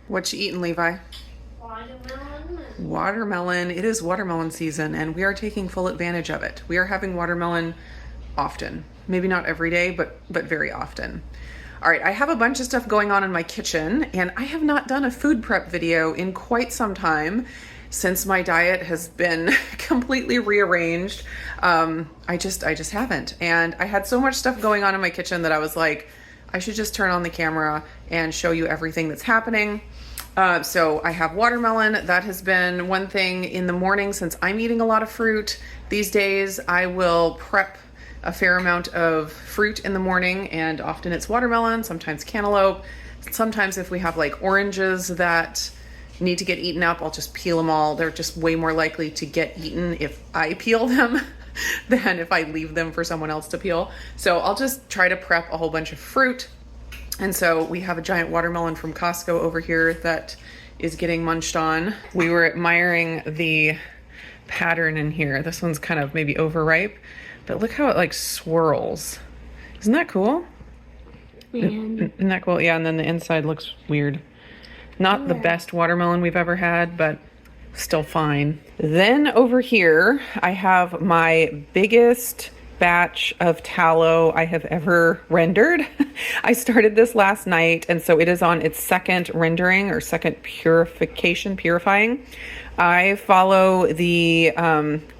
What you eating, Levi? Watermelon. Watermelon. It is watermelon season, and we are taking full advantage of it. We are having watermelon often. Maybe not every day, but very often. All right, I have a bunch of stuff going on in my kitchen, and I have not done a food prep video in quite some time since my diet has been completely rearranged. I just haven't. And I had so much stuff going on in my kitchen that I was like, I should just turn on the camera and show you everything that's happening. So I have watermelon. That has been one thing in the morning since I'm eating a lot of fruit. These days I will prep a fair amount of fruit in the morning, and often it's watermelon, sometimes cantaloupe. Sometimes if we have like oranges that need to get eaten up, I'll just peel them all. They're just way more likely to get eaten if I peel them than if I leave them for someone else to peel. So I'll just try to prep a whole bunch of fruit. And so we have a giant watermelon from Costco over here that is getting munched on. We were admiring the pattern in here. This one's kind of maybe overripe, but look how it like swirls. Isn't that cool? Man. Isn't that cool? Yeah, and then the inside looks weird. Not the best watermelon we've ever had, but still fine. Then over here, I have my biggest batch of tallow I have ever rendered. I started this last night, and so it is on its second rendering or second purifying. I follow the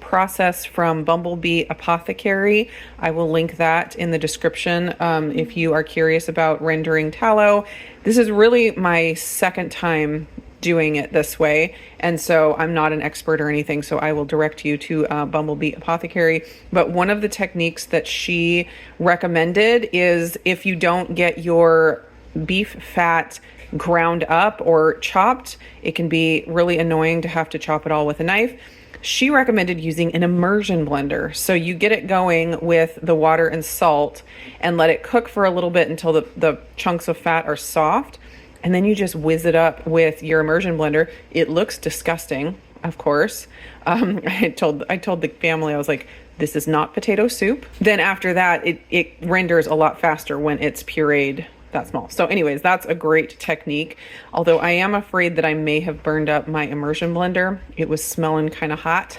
process from Bumblebee Apothecary. I will link that in the description if you are curious about rendering tallow. This is really my second time doing it this way, and so I'm not an expert or anything, so I will direct you to Bumblebee Apothecary. But one of the techniques that she recommended is if you don't get your beef fat ground up or chopped, it can be really annoying to have to chop it all with a knife. She recommended using an immersion blender. So you get it going with the water and salt and let it cook for a little bit until the chunks of fat are soft. And then you just whiz it up with your immersion blender. It looks disgusting, of course. I told the family, I was like, this is not potato soup. Then after that, it renders a lot faster when it's pureed that small. So anyways, that's a great technique. Although I am afraid that I may have burned up my immersion blender. It was smelling kind of hot.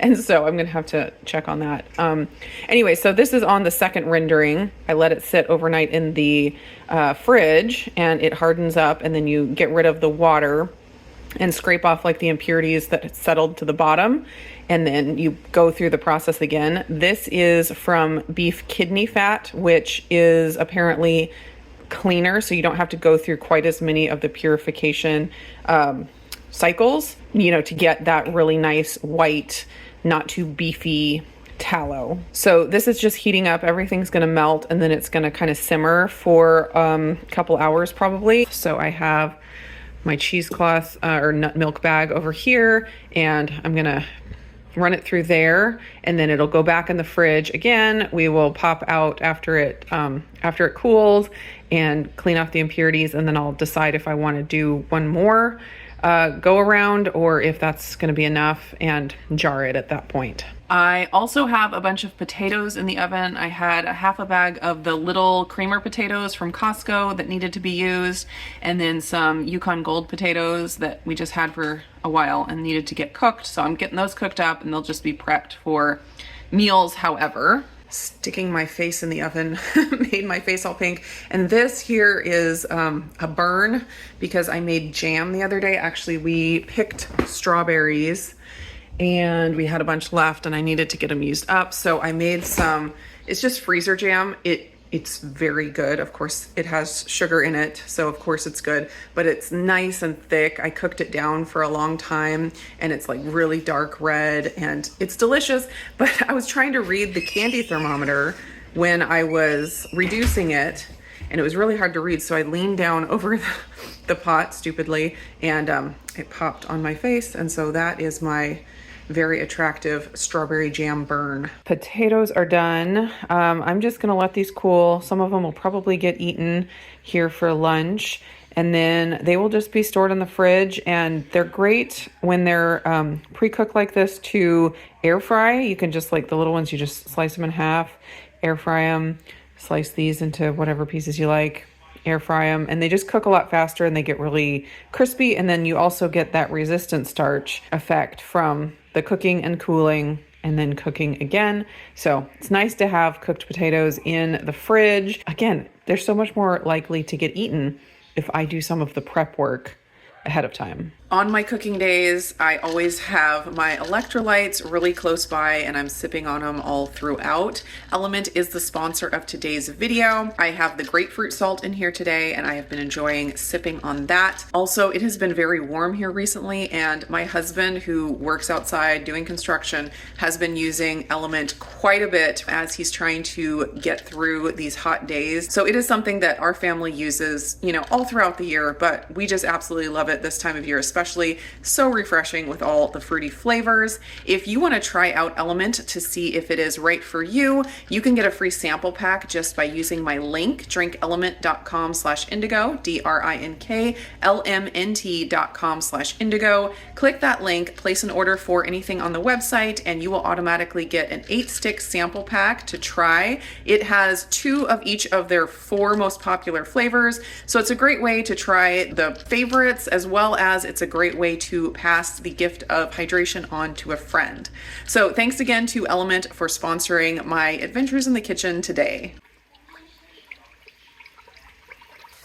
And so I'm going to have to check on that. Anyway, so this is on the second rendering. I let it sit overnight in the fridge and it hardens up, and then you get rid of the water and scrape off like the impurities that settled to the bottom. And then you go through the process again. This is from beef kidney fat, which is apparently cleaner, so you don't have to go through quite as many of the purification cycles, to get that really nice white, not too beefy tallow. So this is just heating up. Everything's going to melt, and then it's going to kind of simmer for a couple hours probably. So I have my cheesecloth or nut milk bag over here, and I'm going to run it through there, and then it'll go back in the fridge again. We will pop out after it cools and clean off the impurities, and then I'll decide if I want to do one more go around or if that's going to be enough and jar it at that point. I also have a bunch of potatoes in the oven. I had a half a bag of the little creamer potatoes from Costco that needed to be used, and then some Yukon Gold potatoes that we just had for a while and needed to get cooked. So I'm getting those cooked up, and they'll just be prepped for meals. However, sticking my face in the oven made my face all pink. And this here is a burn because I made jam the other day. Actually, we picked strawberries and we had a bunch left and I needed to get them used up. So I made some, it's just freezer jam. It's very good. Of course, it has sugar in it, so of course it's good, but it's nice and thick. I cooked it down for a long time and it's like really dark red and it's delicious, but I was trying to read the candy thermometer when I was reducing it and it was really hard to read, so I leaned down over the pot stupidly and it popped on my face, and so that is my very attractive strawberry jam burn. Potatoes are done. I'm just gonna let these cool. Some of them will probably get eaten here for lunch, and then they will just be stored in the fridge, and they're great when they're pre-cooked like this to air fry. You can just, like the little ones, you just slice them in half, air fry them, slice these into whatever pieces you like. air fry them, and they just cook a lot faster and they get really crispy. And then you also get that resistant starch effect from the cooking and cooling and then cooking again. So it's nice to have cooked potatoes in the fridge. Again, they're so much more likely to get eaten if I do some of the prep work ahead of time. On my cooking days, I always have my electrolytes really close by and I'm sipping on them all throughout. Element is the sponsor of today's video. I have the grapefruit salt in here today and I have been enjoying sipping on that. Also, it has been very warm here recently and my husband, who works outside doing construction, has been using Element quite a bit as he's trying to get through these hot days. So it is something that our family uses, you know, all throughout the year, but we just absolutely love it this time of year, especially so refreshing with all the fruity flavors. If you want to try out Element to see if it is right for you, you can get a free sample pack just by using my link, drinkelement.com/indigo, drinklmnt.com/indigo. Click that link, place an order for anything on the website, and you will automatically get an 8-stick sample pack to try. It has 2 of each of their 4 most popular flavors, so it's a great way to try the favorites, as well as it's a great way to pass the gift of hydration on to a friend. So thanks again to Element for sponsoring my adventures in the kitchen today.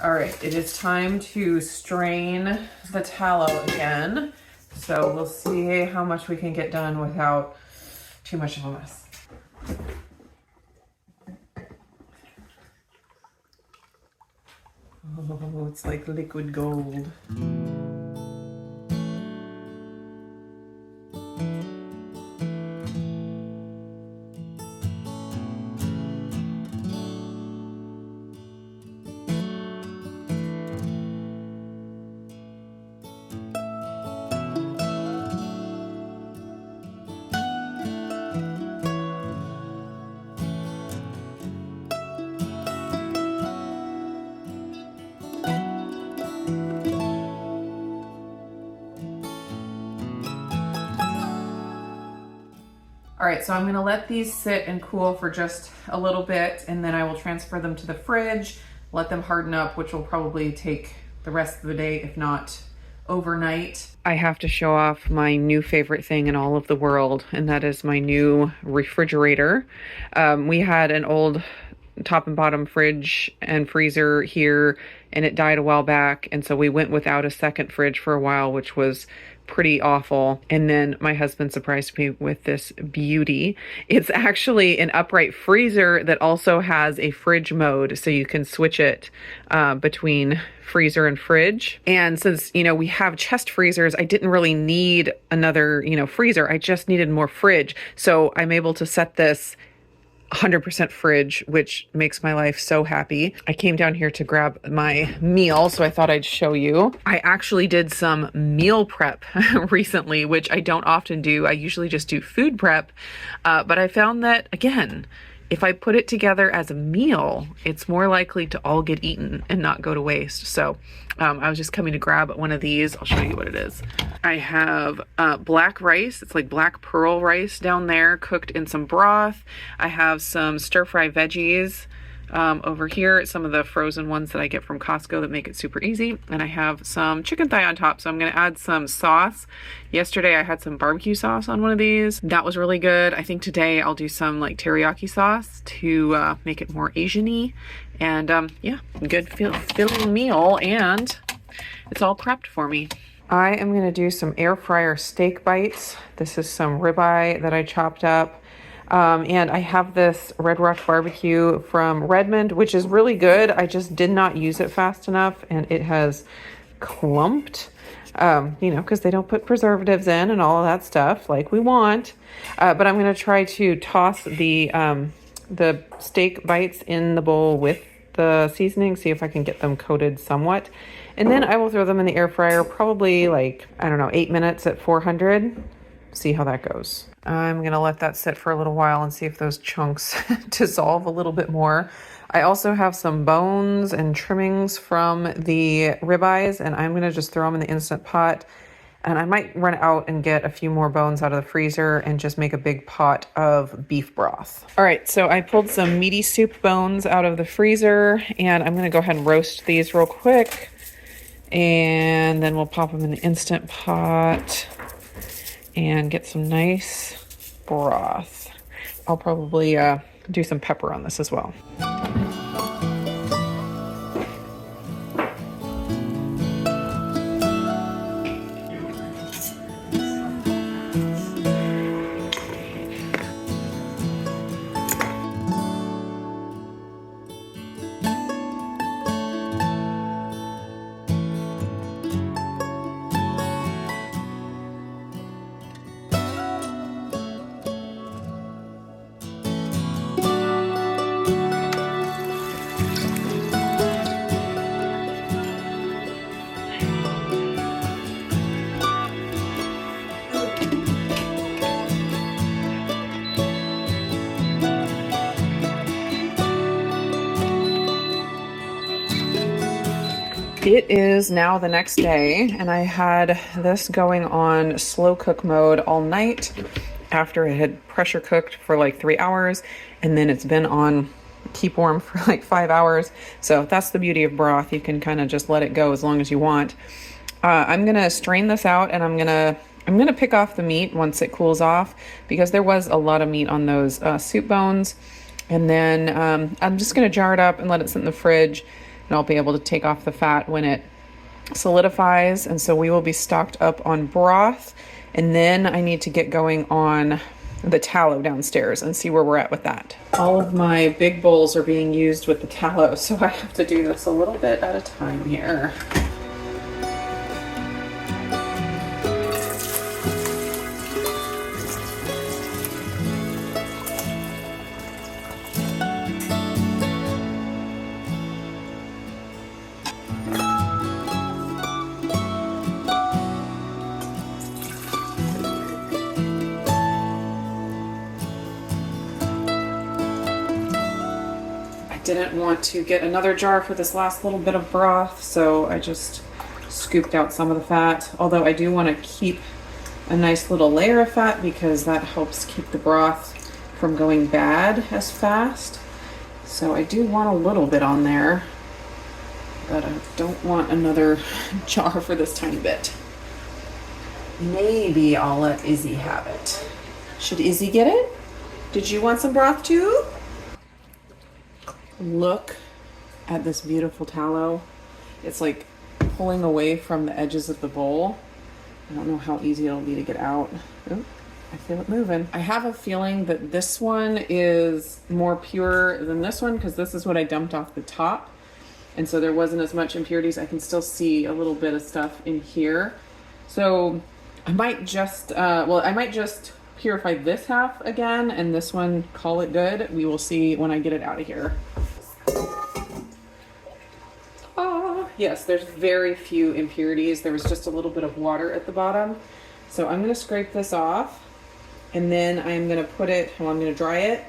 All right, it is time to strain the tallow again. So we'll see how much we can get done without too much of a mess. Oh, it's like liquid gold. All right, so I'm gonna let these sit and cool for just a little bit, and then I will transfer them to the fridge, let them harden up, which will probably take the rest of the day, if not overnight. I have to show off my new favorite thing in all of the world, and that is my new refrigerator. We had an old top and bottom fridge and freezer here, and it died a while back, and so we went without a second fridge for a while, which was pretty awful. And then my husband surprised me with this beauty. It's actually an upright freezer that also has a fridge mode, so you can switch it between freezer and fridge. And since, you know, we have chest freezers, I didn't really need another, you know, freezer. I just needed more fridge. So I'm able to set this 100% fridge, which makes my life so happy. I came down here to grab my meal, so I thought I'd show you. I actually did some meal prep recently, which I don't often do. I usually just do food prep, but I found that, again, if I put it together as a meal, it's more likely to all get eaten and not go to waste. So I was just coming to grab one of these. I'll show you what it is. I have black rice. It's like black pearl rice down there, cooked in some broth. I have some stir-fry veggies over here, some of the frozen ones that I get from Costco that make it super easy. And I have some chicken thigh on top, so I'm going to add some sauce. Yesterday I had some barbecue sauce on one of these. That was really good. I think today I'll do some like teriyaki sauce to make it more Asian-y. And yeah, good filling meal, and it's all prepped for me. I am going to do some air fryer steak bites. This is some ribeye that I chopped up. And I have this Red Rock barbecue from Redmond, which is really good. I just did not use it fast enough, and it has clumped, you know, because they don't put preservatives in and all of that stuff like we want. But I'm going to try to toss the steak bites in the bowl with the seasoning, see if I can get them coated somewhat. And then I will throw them in the air fryer, probably like, I don't know, 8 minutes at 400. See how that goes. I'm gonna let that sit for a little while and see if those chunks dissolve a little bit more. I also have some bones and trimmings from the ribeyes, and I'm gonna just throw them in the Instant Pot And I might run out and get a few more bones out of the freezer and just make a big pot of beef broth. All right, so I pulled some meaty soup bones out of the freezer, and I'm gonna go ahead and roast these real quick. And then we'll pop them in the Instant Pot and get some nice broth. I'll probably do some pepper on this as well. It is now the next day, and I had this going on slow cook mode all night after it had pressure cooked for like 3 hours, and then it's been on keep warm for like 5 hours. So that's the beauty of broth. You can kind of just let it go as long as you want. I'm gonna strain this out, and I'm gonna pick off the meat once it cools off, because there was a lot of meat on those soup bones. And then I'm just gonna jar it up and let it sit in the fridge, and I'll be able to take off the fat when it solidifies. And so we will be stocked up on broth, and then I need to get going on the tallow downstairs and see where we're at with that. All of my big bowls are being used with the tallow, so I have to do this a little bit at a time here. Didn't want to get another jar for this last little bit of broth, so I just scooped out some of the fat. Although I do want to keep a nice little layer of fat, because that helps keep the broth from going bad as fast. So I do want a little bit on there, but I don't want another jar for this tiny bit. Maybe I'll let Izzy have it. Should Izzy get it? Did you want some broth too? Look at this beautiful tallow. It's like pulling away from the edges of the bowl. I don't know how easy it'll be to get out. Ooh, I feel it moving. I have a feeling that this one is more pure than this one, because this is what I dumped off the top. And so there wasn't as much impurities. I can still see a little bit of stuff in here. So I might just, I might just purify this half again, and this one call it good. We will see when I get it out of here. Yes, there's very few impurities. There was just a little bit of water at the bottom. So I'm going to scrape this off, and then I'm going to put it, well, I'm going to dry it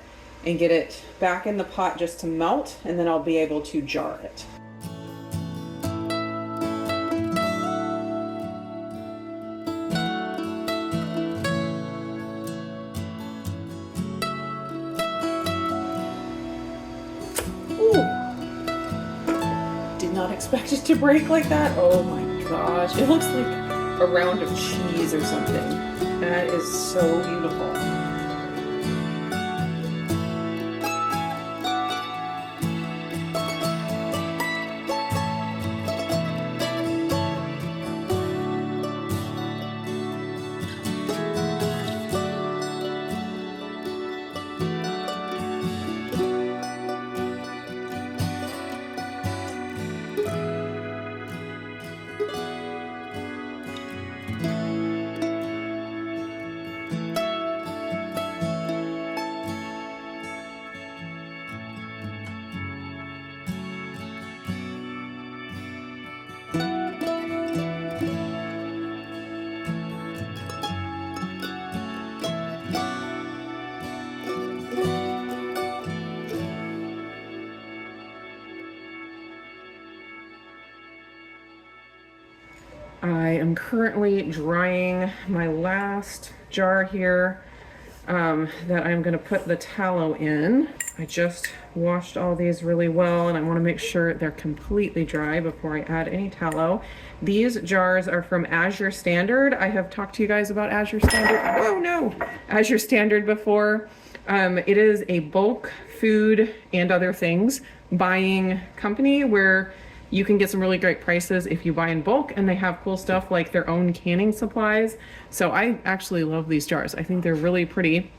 and get it back in the pot just to melt, and then I'll be able to jar it. Not expect it to break like that. Oh my gosh, it looks like a round of cheese or something. That is so beautiful. I am currently drying my last jar here that I'm going to put the tallow in. I just washed all these really well, and I want to make sure they're completely dry before I add any tallow. These jars are from Azure Standard. I have talked to you guys about Azure Standard. Oh no! Azure Standard before. It is a bulk food and other things buying company where you can get some really great prices if you buy in bulk, and they have cool stuff like their own canning supplies. So I actually love these jars. I think they're really pretty,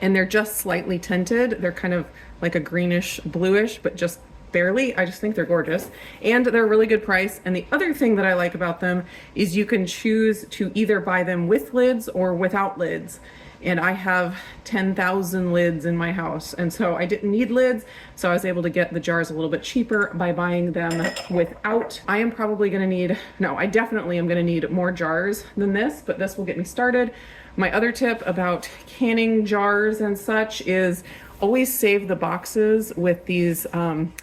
and they're just slightly tinted. They're kind of like a greenish bluish, but just barely. I just think they're gorgeous, and they're a really good price. And the other thing that I like about them is you can choose to either buy them with lids or without lids. And I have 10,000 lids in my house, and so I didn't need lids, so I was able to get the jars a little bit cheaper by buying them without. I am probably gonna need, no, I definitely am gonna need more jars than this, but this will get me started. My other tip about canning jars and such is always save the boxes with these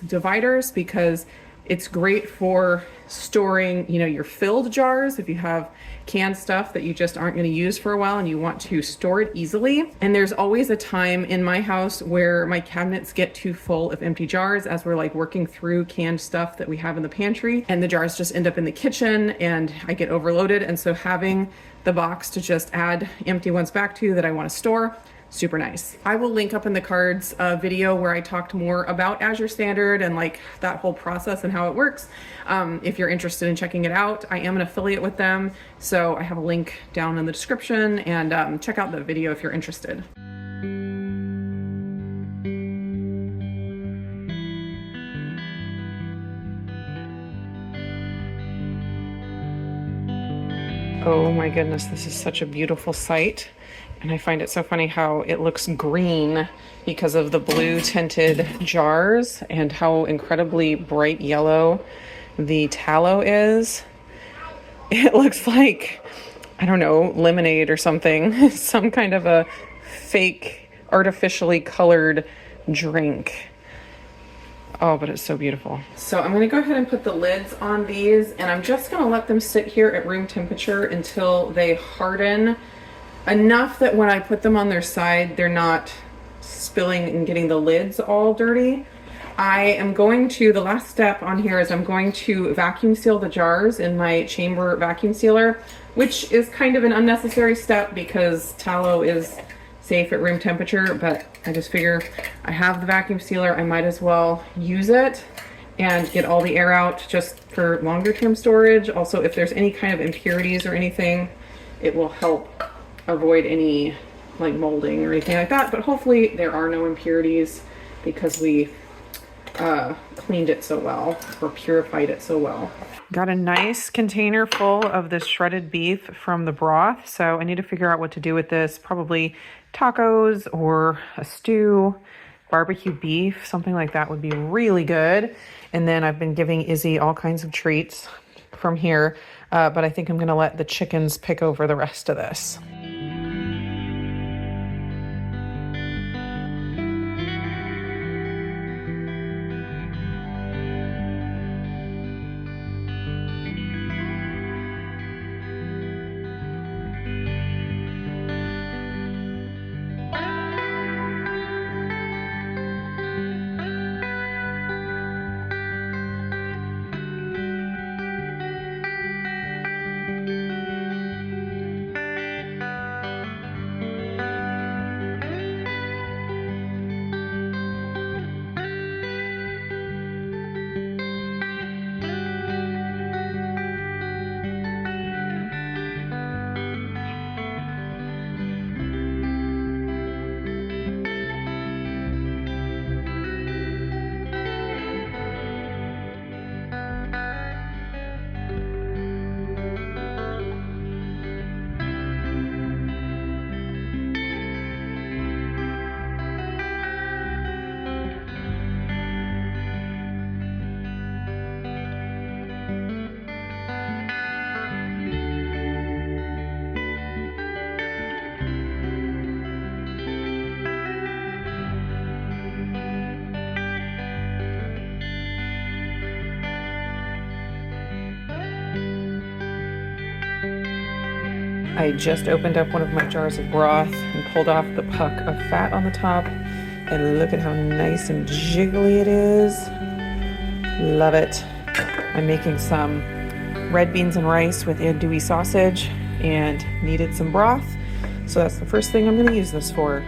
dividers, because it's great for storing, you know, your filled jars if you have canned stuff that you just aren't going to use for a while and you want to store it easily. And there's always a time in my house where my cabinets get too full of empty jars as we're like working through canned stuff that we have in the pantry, and the jars just end up in the kitchen and I get overloaded. And so having the box to just add empty ones back to that I want to store, super nice. I will link up in the cards a video where I talked more about Azure Standard and like that whole process and how it works. If you're interested in checking it out, I am an affiliate with them, so I have a link down in the description, and check out the video if you're interested. Oh my goodness, this is such a beautiful sight. And I find it so funny how it looks green because of the blue tinted jars and how incredibly bright yellow the tallow is. It looks like, I don't know, lemonade or something, some kind of a fake artificially colored drink. Oh, but it's so beautiful. So I'm gonna go ahead and put the lids on these, and I'm just gonna let them sit here at room temperature until they harden enough that when I put them on their side, they're not spilling and getting the lids all dirty. I am going to, the last step on here is I'm going to vacuum seal the jars in my chamber vacuum sealer, which is kind of an unnecessary step because tallow is safe at room temperature, but I just figure I have the vacuum sealer, I might as well use it and get all the air out just for longer term storage. Also, if there's any kind of impurities or anything, it will help avoid any like molding or anything like that, but hopefully there are no impurities because we cleaned it so well, or purified it so well. Got a nice container full of this shredded beef from the broth, so I need to figure out what to do with this. Probably tacos or a stew, barbecue beef, something like that would be really good. And then I've been giving Izzy all kinds of treats from here, but I think I'm gonna let the chickens pick over the rest of this. I just opened up one of my jars of broth and pulled off the puck of fat on the top. And look at how nice and jiggly it is. Love it. I'm making some red beans and rice with andouille sausage and needed some broth. So that's the first thing I'm going to use this for.